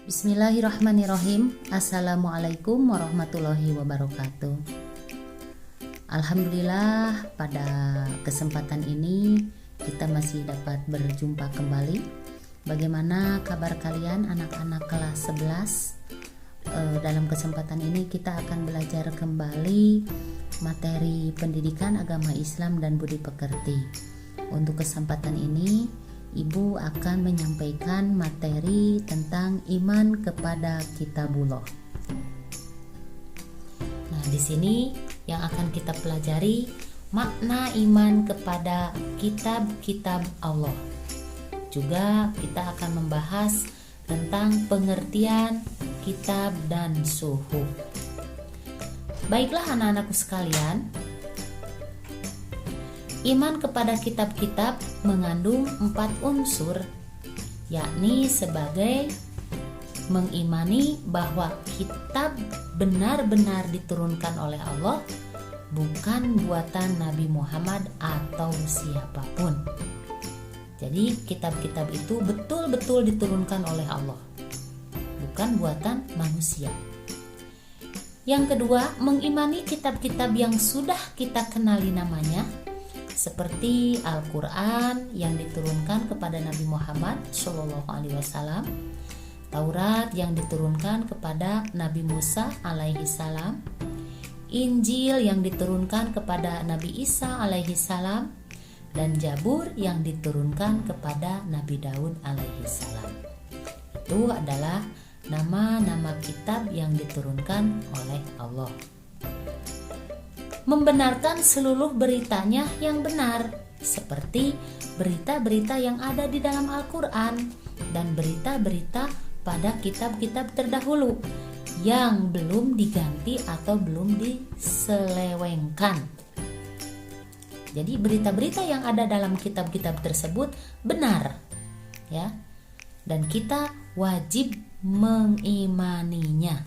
Bismillahirrahmanirrahim. Assalamualaikum warahmatullahi wabarakatuh. Alhamdulillah, pada kesempatan ini kita masih dapat berjumpa kembali. Bagaimana kabar kalian anak-anak kelas 11? Dalam kesempatan ini kita akan belajar kembali materi pendidikan agama Islam dan budi pekerti. Untuk kesempatan ini Ibu akan menyampaikan materi tentang iman kepada kitabullah. Nah, di sini yang akan kita pelajari makna iman kepada kitab-kitab Allah. Juga kita akan membahas tentang pengertian kitab dan suhuf. Baiklah anak-anakku sekalian, iman kepada kitab-kitab mengandung 4 unsur, yakni sebagai mengimani bahwa kitab benar-benar diturunkan oleh Allah, bukan buatan Nabi Muhammad atau siapapun. Jadi kitab-kitab itu betul-betul diturunkan oleh Allah, bukan buatan manusia. Yang kedua, mengimani kitab-kitab yang sudah kita kenali namanya, seperti Al-Quran yang diturunkan kepada Nabi Muhammad SAW, Taurat yang diturunkan kepada Nabi Musa alaihi salam, Injil yang diturunkan kepada Nabi Isa alaihi salam, dan Zabur yang diturunkan kepada Nabi Daud alaihi salam. Itu adalah nama-nama kitab yang diturunkan oleh Allah. Membenarkan seluruh beritanya yang benar, seperti berita-berita yang ada di dalam Al-Quran dan berita-berita pada kitab-kitab terdahulu yang belum diganti atau belum diselewengkan. Jadi berita-berita yang ada dalam kitab-kitab tersebut benar, ya, dan kita wajib mengimaninya.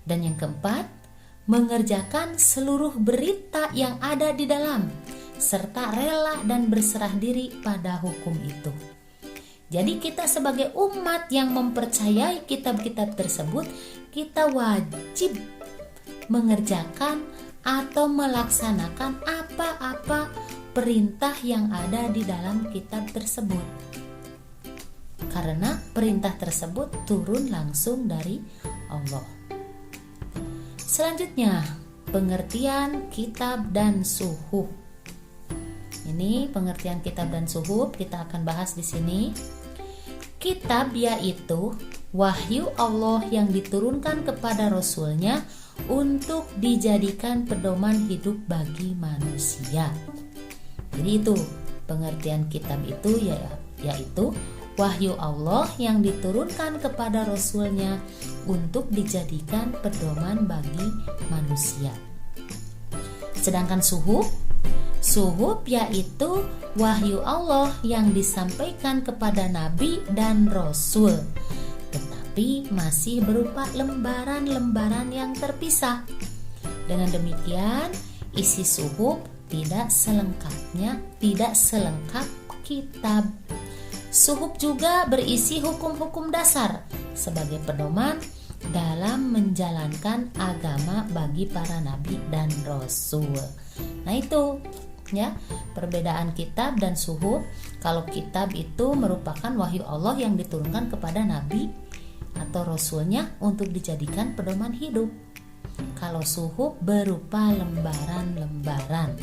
Dan yang keempat, mengerjakan seluruh berita yang ada di dalam, serta rela dan berserah diri pada hukum itu. Jadi kita sebagai umat yang mempercayai kitab-kitab tersebut, kita wajib mengerjakan atau melaksanakan apa-apa perintah yang ada di dalam kitab tersebut. Karena perintah tersebut turun langsung dari Allah. Selanjutnya, pengertian kitab dan suhuf. Ini pengertian kitab dan suhuf kita akan bahas di sini. Kitab yaitu wahyu Allah yang diturunkan kepada Rasul-Nya untuk dijadikan pedoman hidup bagi manusia. Jadi itu pengertian kitab itu yaitu wahyu Allah yang diturunkan kepada Rasul-Nya untuk dijadikan pedoman bagi manusia. Sedangkan suhuf yaitu wahyu Allah yang disampaikan kepada Nabi dan Rasul, tetapi masih berupa lembaran-lembaran yang terpisah. Dengan demikian, isi suhuf tidak selengkap kitab. Suhuf juga berisi hukum-hukum dasar sebagai pedoman dalam menjalankan agama bagi para nabi dan rasul. Nah itu ya perbedaan kitab dan suhuf. Kalau kitab itu merupakan wahyu Allah yang diturunkan kepada nabi atau rasulnya untuk dijadikan pedoman hidup. Kalau suhuf berupa lembaran-lembaran.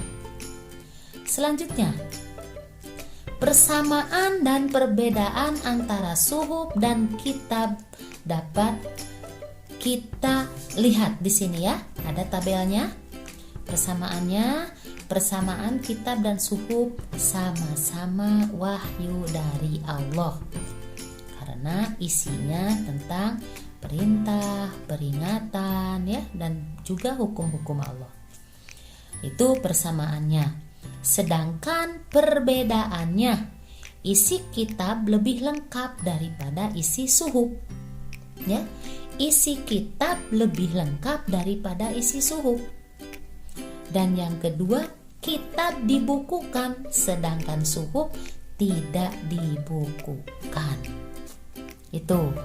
Selanjutnya, persamaan dan perbedaan antara suhuf dan kitab dapat kita lihat di sini ya. Ada tabelnya. Persamaan kitab dan suhuf sama-sama wahyu dari Allah. Karena isinya tentang perintah, peringatan ya, dan juga hukum-hukum Allah. Itu persamaannya. Sedangkan perbedaannya, isi kitab lebih lengkap daripada isi suhuf. Ya, isi kitab lebih lengkap daripada isi suhuf. Dan yang kedua, kitab dibukukan, sedangkan suhuf tidak dibukukan. Itu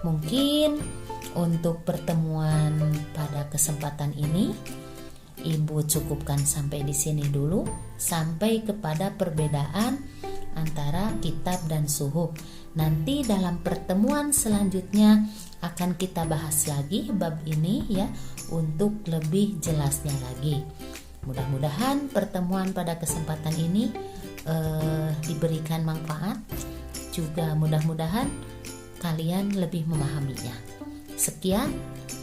mungkin untuk pertemuan pada kesempatan ini Ibu cukupkan sampai di sini dulu, sampai kepada perbedaan antara kitab dan suhuf. Nanti dalam pertemuan selanjutnya akan kita bahas lagi bab ini ya, untuk lebih jelasnya lagi. Mudah-mudahan pertemuan pada kesempatan ini diberikan manfaat, juga mudah-mudahan kalian lebih memahaminya. Sekian,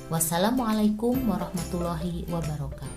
wassalamualaikum warahmatullahi wabarakatuh.